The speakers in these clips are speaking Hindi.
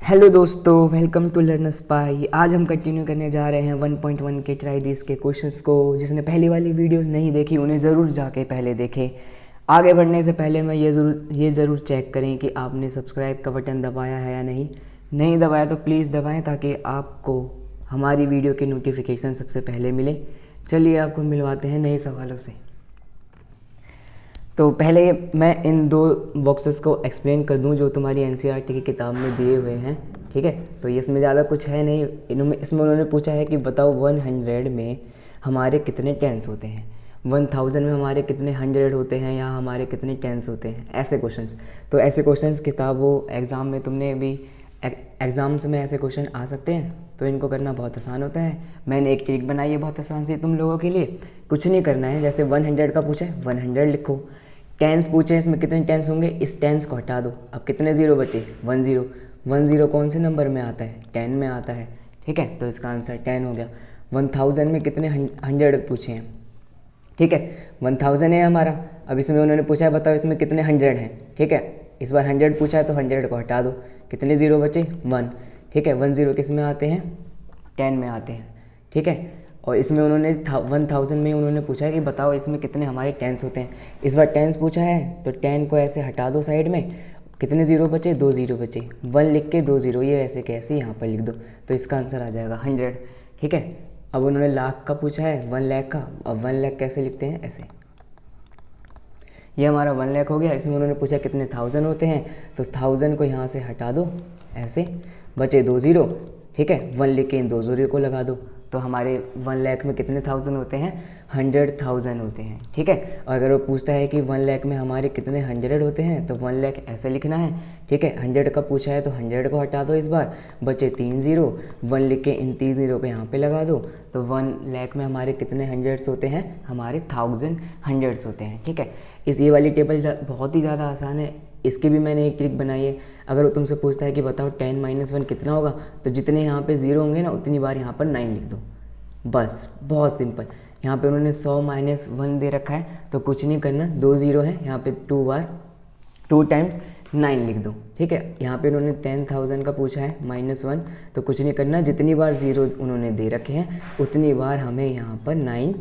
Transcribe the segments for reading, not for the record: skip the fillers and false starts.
हेलो दोस्तों, वेलकम टू लर्न स्पाई। आज हम कंटिन्यू करने जा रहे हैं 1.1 के ट्राई दिस के क्वेश्चंस को। जिसने पहली वाली वीडियोस नहीं देखी उन्हें ज़रूर जाके पहले देखें। आगे बढ़ने से पहले मैं ये ज़रूर चेक करें कि आपने सब्सक्राइब का बटन दबाया है या नहीं दबाया तो प्लीज़ दबाएं ताकि आपको हमारी वीडियो के नोटिफिकेशन सबसे पहले मिले। चलिए आपको मिलवाते हैं नए सवालों से। तो पहले मैं इन दो बॉक्सेस को एक्सप्लेन कर दूं जो तुम्हारी एनसीईआरटी की किताब में दिए हुए हैं। ठीक है, तो इसमें ज़्यादा कुछ है नहीं। इसमें उन्होंने पूछा है कि बताओ 100 में हमारे कितने टेंस होते हैं, 1000 में हमारे कितने 100 होते हैं या हमारे कितने टेंस होते हैं, ऐसे क्वेश्चंस। तो ऐसे क्वेश्चंस किताबों एग्ज़ाम में तुमने भी एग्ज़ाम्स में ऐसे क्वेश्चन आ सकते हैं, तो इनको करना बहुत आसान होता है। मैंने एक ट्रिक बनाई है बहुत आसान सी तुम लोगों के लिए। कुछ नहीं करना है, जैसे 100 का पूछे 100 लिखो। टेंस पूछे इसमें कितने टेंस होंगे, इस टेंस को हटा दो। अब कितने ज़ीरो बचे, 10 कौन से नंबर में आता है, 10 में आता है। ठीक है, तो इसका आंसर 10 हो गया। 1000 में कितने 100 पूछे हैं। ठीक है, 1000 है हमारा। अब इसमें उन्होंने पूछा है बताओ इसमें कितने 100 हैं। ठीक है, इस बार 100 पूछा है तो 100 को हटा दो। कितने ज़ीरो बचे, 1। ठीक है, 10 किस में आते हैं, 10 में आते हैं। ठीक है, और इसमें उन्होंने 1000 में उन्होंने पूछा है कि बताओ इसमें कितने हमारे टेंस होते हैं। इस बार टेंस पूछा है तो 10 को ऐसे हटा दो साइड में। कितने ज़ीरो बचे, 2 ज़ीरो बचे। 1 लिख के 2 ज़ीरो ये ऐसे कैसे यहाँ पर लिख दो, तो इसका आंसर आ जाएगा 100। ठीक है, अब उन्होंने लाख का पूछा है, 1 लाख का। अब 1 लाख कैसे लिखते हैं, ऐसे। ये हमारा 1 लाख हो गया। इसमें उन्होंने पूछा कितने 1000 होते हैं, तो 1000 को यहाँ से हटा दो ऐसे, बचे 2 ज़ीरो। ठीक है, 1 लिख के इन 2 ज़ीरो को लगा दो, तो हमारे 1 लाख में कितने 1000 होते हैं, 100,000 होते हैं। ठीक है, और अगर वो पूछता है कि 1 लाख में हमारे कितने 100 होते हैं, तो 1 लाख ऐसे लिखना है। ठीक है, 100 का पूछा है तो 100 को हटा दो इस बार, बचे 3 ज़ीरो। 1 लिख के इन 3 ज़ीरो को यहाँ पे लगा दो, तो 1 लाख में हमारे कितने 100 होते हैं, हमारे 1000 100 होते हैं। ठीक है, ये वाली टेबल बहुत ही ज़्यादा आसान है। इसकी भी मैंने एक ट्रिक बनाई है। अगर वो तुमसे पूछता है कि बताओ 10 - 1 कितना होगा, तो जितने यहाँ पे ज़ीरो होंगे ना उतनी बार यहाँ पर 9 लिख दो, बस। बहुत सिंपल। यहाँ पे उन्होंने 100 - 1 दे रखा है, तो कुछ नहीं करना, 2 ज़ीरो है यहाँ पे, 2 टाइम्स 9 लिख दो। ठीक है, यहाँ पे उन्होंने 10,000 का पूछा है -1, तो कुछ नहीं करना, जितनी बार ज़ीरो उन्होंने दे रखे हैं उतनी बार हमें यहाँ पर 9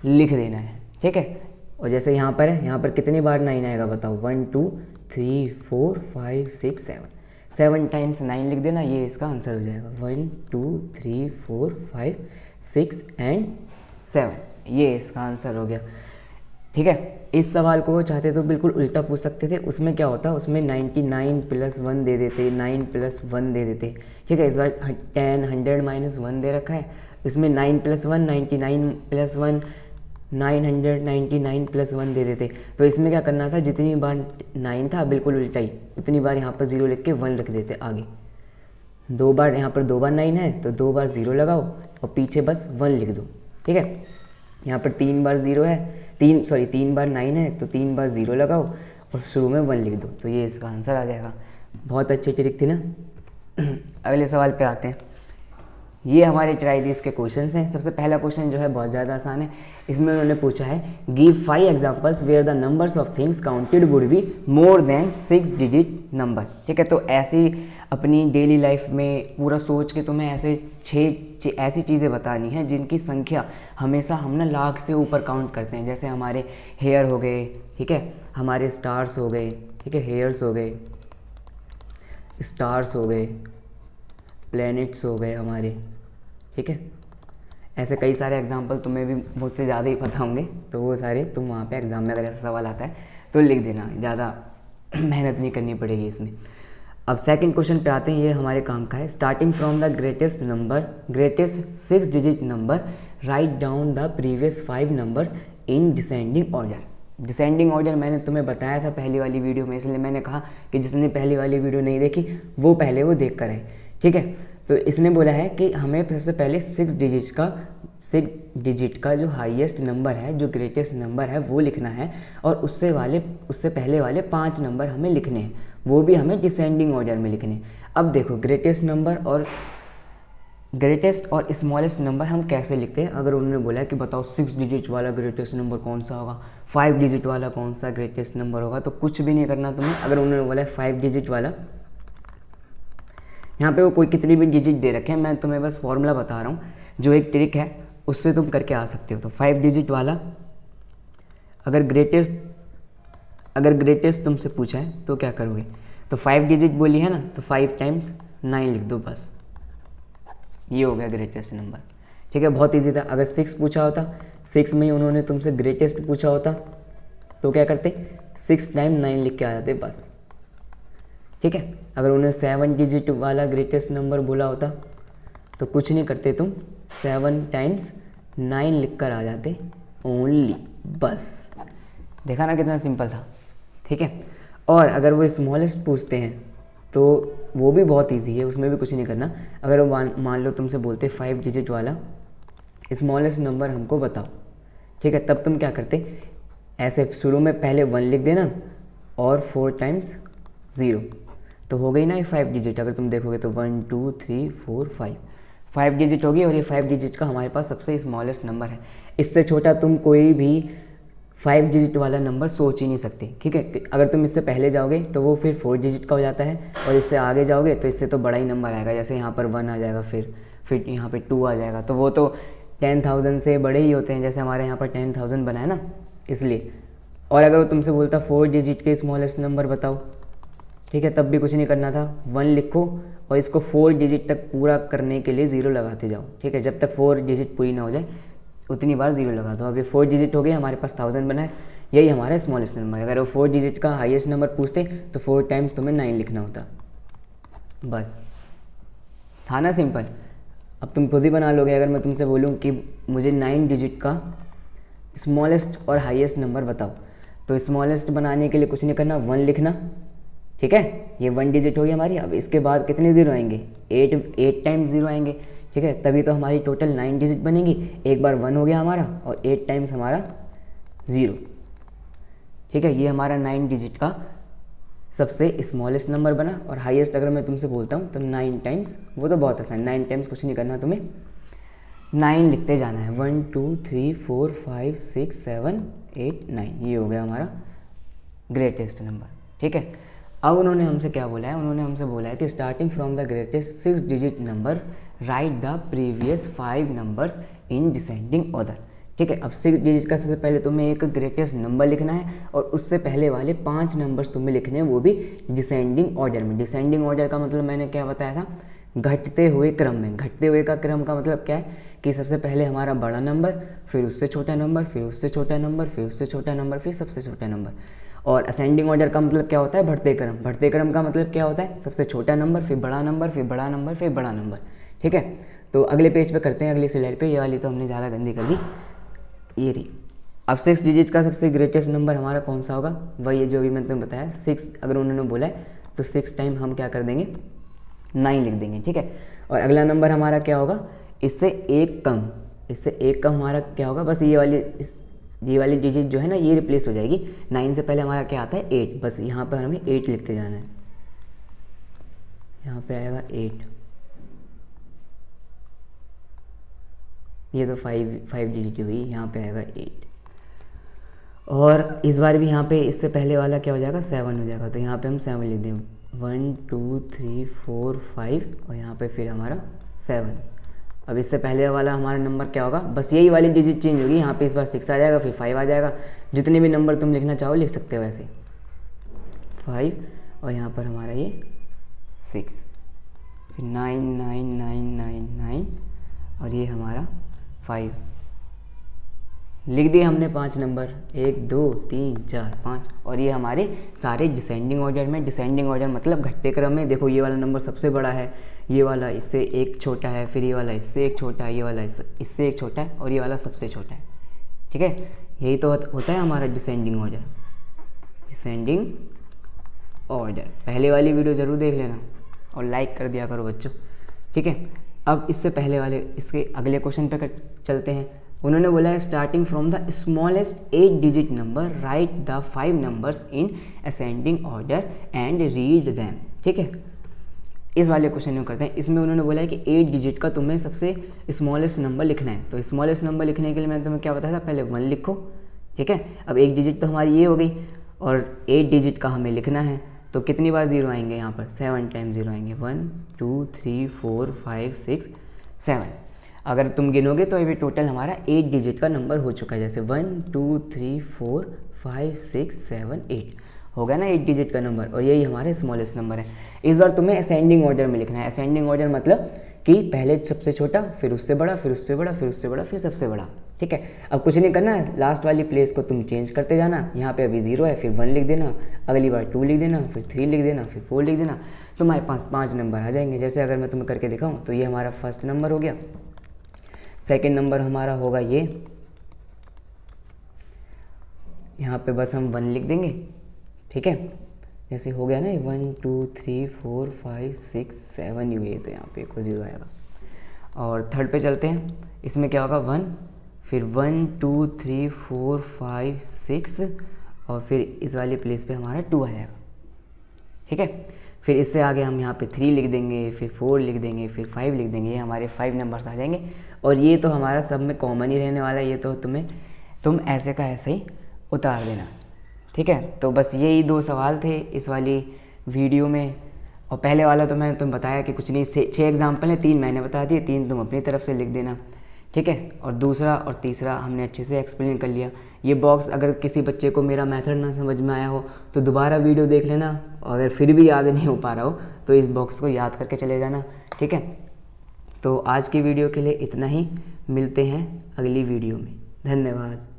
लिख देना है। ठीक है, और जैसे यहाँ पर है, यहाँ पर कितनी बार 9 आएगा बताओ, 1 2 3 4 5 6 7, 7 टाइम्स 9 लिख देना, ये इसका आंसर हो जाएगा। 1 2 3 4 5 6 एंड 7, ये इसका आंसर हो गया। ठीक है, इस सवाल को चाहते तो बिल्कुल उल्टा पूछ सकते थे। उसमें क्या होता, उसमें 99 + 1 दे देते, 9 + 1 दे देते। ठीक है, इस बार 10 100 - 1 दे रखा है, इसमें 9 + 1 99 + 1 999 + 1 दे देते। तो इसमें क्या करना था, जितनी बार 9 था बिल्कुल उल्टा ही, उतनी बार यहाँ पर 0 लिख के 1 लिख देते आगे। 2 बार यहाँ पर 2 बार 9 है तो 2 बार 0 लगाओ और पीछे बस 1 लिख दो। ठीक है, यहाँ पर 3 बार 0 है, 3 बार 9 है तो 3 बार 0 लगाओ और शुरू में 1 लिख दो, तो ये इसका आंसर आ जाएगा। बहुत अच्छी ट्रिक थी ना। अगले सवाल पे आते हैं। ये हमारे ट्राई दिस के क्वेश्चंस हैं। सबसे पहला क्वेश्चन जो है बहुत ज़्यादा आसान है। इसमें उन्होंने पूछा है give 5 examples where the numbers of things counted would be more than 6 digit number. ठीक है, तो ऐसी अपनी डेली लाइफ में पूरा सोच के तुम्हें ऐसे 6 ऐसी चीज़ें बतानी हैं जिनकी संख्या हमेशा हम ना लाख से ऊपर काउंट करते हैं। जैसे हमारे हेयर हो गए, ठीक है, हमारे स्टार्स हो गए, ठीक है, हेयर्स हो गए, स्टार्स हो गए, प्लैनेट्स हो गए हमारे। ठीक है, ऐसे कई सारे एग्जाम्पल तुम्हें भी मुझसे ज़्यादा ही पता होंगे, तो वो सारे तुम वहाँ पे एग्ज़ाम में अगर ऐसा सवाल आता है तो लिख देना, ज़्यादा मेहनत नहीं करनी पड़ेगी इसमें। अब सेकंड क्वेश्चन पे आते हैं। ये हमारे काम का है। Starting from the greatest 6 digit number, write down the previous 5 numbers in descending order. Descending order मैंने तुम्हें बताया था पहली वाली वीडियो में, इसलिए मैंने कहा कि जिसने पहली वाली वीडियो नहीं देखी वो पहले वो देख कर आए। ठीक है, तो इसने बोला है कि हमें सबसे पहले 6 डिजिट का जो हाईएस्ट नंबर है, जो ग्रेटेस्ट नंबर है वो लिखना है, और उससे पहले वाले 5 नंबर हमें लिखने हैं, वो भी हमें डिसेंडिंग ऑर्डर में लिखने हैं। अब देखो ग्रेटेस्ट और स्मॉलेस्ट नंबर हम कैसे लिखते हैं। अगर उन्होंने बोला है कि बताओ 6 डिजिट वाला ग्रेटेस्ट नंबर कौन सा होगा, 5 डिजिट वाला कौन सा ग्रेटेस्ट नंबर होगा, तो कुछ भी नहीं करना तुम्हें। अगर उन्होंने बोला है 5 डिजिट वाला यहाँ पे वो कोई कितनी भी डिजिट दे रखे हैं, मैं तुम्हें बस फॉर्मूला बता रहा हूँ, जो एक ट्रिक है उससे तुम करके आ सकते हो। तो 5 डिजिट वाला अगर ग्रेटेस्ट तुमसे पूछा है तो क्या करोगे, तो 5 डिजिट बोली है ना, तो 5 टाइम्स 9 लिख दो बस, ये हो गया ग्रेटेस्ट नंबर। ठीक है, बहुत इजी था। अगर 6 पूछा होता, 6 में ही उन्होंने तुमसे ग्रेटेस्ट पूछा होता तो क्या करते, 6 टाइम 9 लिख के आ जाते बस। ठीक है, अगर उन्हें 7 डिजिट वाला ग्रेटेस्ट नंबर बोला होता तो कुछ नहीं करते तुम, 7 टाइम्स 9 लिख कर आ जाते ओनली, बस। देखा ना कितना सिंपल था। ठीक है, और अगर वो स्मॉलेस्ट पूछते हैं तो वो भी बहुत इजी है, उसमें भी कुछ नहीं करना। अगर वो मान लो तुमसे बोलते 5 डिजिट वाला स्मॉलेस्ट नंबर हमको बताओ, ठीक है, तब तुम क्या करते, ऐसे शुरू में पहले 1 लिख देना और 4 टाइम्स 0, तो हो गई ना ये 5 डिजिट। अगर तुम देखोगे तो 1 2 3 4 5 डिजिट होगी, और ये 5 डिजिट का हमारे पास सबसे स्मॉलेस्ट नंबर है। इससे छोटा तुम कोई भी 5 डिजिट वाला नंबर सोच ही नहीं सकते। ठीक है, अगर तुम इससे पहले जाओगे तो वो फिर 4 डिजिट का हो जाता है, और इससे आगे जाओगे तो इससे तो बड़ा ही नंबर आएगा, जैसे यहाँ पर 1 आ जाएगा, फिर यहाँ पे 2 आ जाएगा, तो वो तो 10,000 से बड़े ही होते हैं, जैसे हमारे यहाँ पर 10,000 बना है ना, इसलिए। और अगर वो तुमसे बोलता 4 डिजिट के स्मॉलेस्ट नंबर बताओ, ठीक है, तब भी कुछ नहीं करना था, 1 लिखो और इसको 4 डिजिट तक पूरा करने के लिए 0 लगाते जाओ। ठीक है, जब तक 4 डिजिट पूरी ना हो जाए उतनी बार 0 लगा दो। अब ये 4 डिजिट हो गए, हमारे पास 1000 बना है, यही हमारा स्मॉलेस्ट नंबर है। अगर वो 4 डिजिट का हाईएस्ट नंबर पूछते तो 4 टाइम्स तुम्हें 9 लिखना होता, बस। था ना सिंपल। अब तुम खुद ही बना लोगे। अगर मैं तुमसे बोलूँ कि मुझे 9 डिजिट का स्मॉलेस्ट और हाईएस्ट नंबर बताओ, तो स्मॉलेस्ट बनाने के लिए कुछ नहीं करना, 1 लिखना। ठीक है, ये 1 डिजिट होगी हमारी। अब इसके बाद कितने 0 आएंगे, 8 टाइम्स 0 आएंगे। ठीक है, तभी तो हमारी टोटल 9 डिजिट बनेगी। एक बार 1 हो गया हमारा और 8 टाइम्स हमारा 0। ठीक है, ये हमारा 9 डिजिट का सबसे स्मॉलेस्ट नंबर बना। और हाईएस्ट अगर मैं तुमसे बोलता हूँ तो 9 टाइम्स, वो तो बहुत आसान, 9 टाइम्स कुछ नहीं करना तुम्हें, 9 लिखते जाना है, 1 2 3 4 5 6 7 8 9, ये हो गया हमारा ग्रेटेस्ट नंबर। ठीक है, अब उन्होंने हमसे क्या बोला है, उन्होंने हमसे बोला है कि starting from the greatest 6 digit number right the previous 5 numbers in descending order. ठीक है, अब 6 डिजिट का सबसे पहले तुम्हें एक ग्रेटेस्ट नंबर लिखना है और उससे पहले वाले 5 नंबर्स तुम्हें लिखने हैं, वो भी डिसेंडिंग ऑर्डर में। डिसेंडिंग ऑर्डर का मतलब मैंने क्या बताया था, घटते हुए क्रम में। घटते हुए का क्रम का मतलब क्या है कि सबसे पहले हमारा बड़ा नंबर, फिर उससे छोटा नंबर, फिर उससे छोटा नंबर, फिर उससे छोटा नंबर, फिर सबसे छोटा नंबर। और असेंडिंग ऑर्डर का मतलब क्या होता है, बढ़ते क्रम। बढ़ते क्रम का मतलब क्या होता है, सबसे छोटा नंबर, फिर बड़ा नंबर, फिर बड़ा नंबर, फिर बड़ा नंबर। ठीक है, तो अगले पेज पे करते हैं, अगली स्लाइड पे। ये वाली तो हमने ज़्यादा गंदी कर दी, ये रही। अब 6 डिजिट का सबसे ग्रेटेस्ट नंबर हमारा कौन सा होगा, वही है जो अभी मैंने तुम्हें बताया, 6। अगर उन्होंने बोला है तो 6 टाइम हम क्या कर देंगे, 9 लिख देंगे। ठीक है, और अगला नंबर हमारा क्या होगा, इससे एक कम, इससे एक कम हमारा क्या होगा, बस ये वाली डिजिट जो है ना, ये रिप्लेस हो जाएगी। 9 से पहले हमारा क्या आता है, 8, बस यहाँ पर हमें 8 लिखते जाना है। यहाँ पे आएगा 8, ये तो 5 डिजिट हुई, यहाँ पे आएगा 8। और इस बार भी यहाँ पे इससे पहले वाला क्या हो जाएगा, 7 हो जाएगा, तो यहाँ पे हम 7 लिख दें, 1 2 3 4 5, और यहाँ पे फिर हमारा 7। अब इससे पहले वाला हमारा नंबर क्या होगा, बस यही वाली डिजिट चेंज होगी। यहाँ पे इस बार 6 आ जाएगा, फिर 5 आ जाएगा। जितने भी नंबर तुम लिखना चाहो लिख सकते हो ऐसे, 5, और यहाँ पर हमारा ये 6, फिर 9 9 9 9 9, और ये हमारा 5। लिख दिए हमने 5 नंबर, 1 2 3 4 5, और ये हमारे सारे डिसेंडिंग ऑर्डर में। डिसेंडिंग ऑर्डर मतलब घटते क्रम में। देखो ये वाला नंबर सबसे बड़ा है, ये वाला इससे एक छोटा है, फिर ये वाला इससे एक छोटा है, ये वाला इससे एक छोटा है, और ये वाला सबसे छोटा है। ठीक है, यही तो होता है हमारा डिसेंडिंग ऑर्डर। डिसेंडिंग ऑर्डर, पहले वाली वीडियो ज़रूर देख लेना और लाइक कर दिया करो बच्चों। ठीक है, अब इससे पहले वाले, इसके अगले क्वेश्चन पे चलते हैं। उन्होंने बोला है starting from the smallest 8 digit number right the 5 numbers in ascending order and read them. ठीक है, इस वाले क्वेश्चन में करते हैं। इसमें उन्होंने बोला है कि 8 डिजिट का तुम्हें सबसे स्मॉलेस्ट नंबर लिखना है। तो स्मॉलेस्ट नंबर लिखने के लिए मैंने तुम्हें क्या बताया था, पहले 1 लिखो। ठीक है, अब 1 डिजिट तो हमारी ये हो गई और 8 डिजिट का हमें लिखना है, तो कितनी बार ज़ीरो आएंगे यहाँ पर, 7 टाइम ज़ीरो आएंगे, 1 2 3 4 5 6 7। अगर तुम गिनोगे तो ये टोटल हमारा 8 डिजिट का नंबर हो चुका है, जैसे 1 2 3 4 5 6 7 8 हो गया ना 8 डिजिट का नंबर, और यही हमारे स्मॉलेस्ट नंबर है। इस बार तुम्हें असेंडिंग ऑर्डर में लिखना है। असेंडिंग ऑर्डर मतलब कि पहले सबसे छोटा, फिर उससे बड़ा, फिर उससे बड़ा, फिर उससे बड़ा, फिर सबसे बड़ा, ठीक है। अब कुछ नहीं करना है, लास्ट वाली प्लेस को तुम चेंज करते जाना। यहाँ पे अभी 0 है, फिर 1 लिख देना, अगली बार 2 लिख देना, फिर 3 लिख देना, फिर 4 लिख देना, तुम्हारे पास 5 नंबर आ जाएंगे। जैसे अगर मैं तुम्हें करके दिखाऊँ तो ये हमारा फर्स्ट नंबर हो गया, सेकेंड नंबर हमारा होगा ये, यहाँ पे बस हम 1 लिख देंगे, ठीक है। जैसे हो गया ना 1 2 3 4 5 6 7 ये, तो यहाँ पे एक 0 आएगा। और थर्ड पे चलते हैं, इसमें क्या होगा 1, फिर 1 2 3 4 5 6 और फिर इस वाली प्लेस पे हमारा 2 आएगा, ठीक है। फिर इससे आगे हम यहाँ पे 3 लिख देंगे, फिर 4 लिख देंगे, फिर 5 लिख देंगे, ये हमारे 5 नंबर्स आ जाएंगे। और ये तो हमारा सब में कॉमन ही रहने वाला है, ये तो तुम ऐसे का ऐसे ही उतार देना, ठीक है। तो बस यही 2 सवाल थे इस वाली वीडियो में। और पहले वाला तो मैंने तुम्हें बताया कि कुछ नहीं, 6 एग्जाम्पल हैं, 3 मैंने बता दिए, 3 तुम अपनी तरफ से लिख देना, ठीक है। और दूसरा और तीसरा हमने अच्छे से एक्सप्लेन कर लिया। ये बॉक्स अगर किसी बच्चे को मेरा मेथड ना समझ में आया हो तो दोबारा वीडियो देख लेना, और अगर फिर भी याद नहीं हो पा रहा हो तो इस बॉक्स को याद करके चले जाना, ठीक है। तो आज की वीडियो के लिए इतना ही, मिलते हैं अगली वीडियो में, धन्यवाद।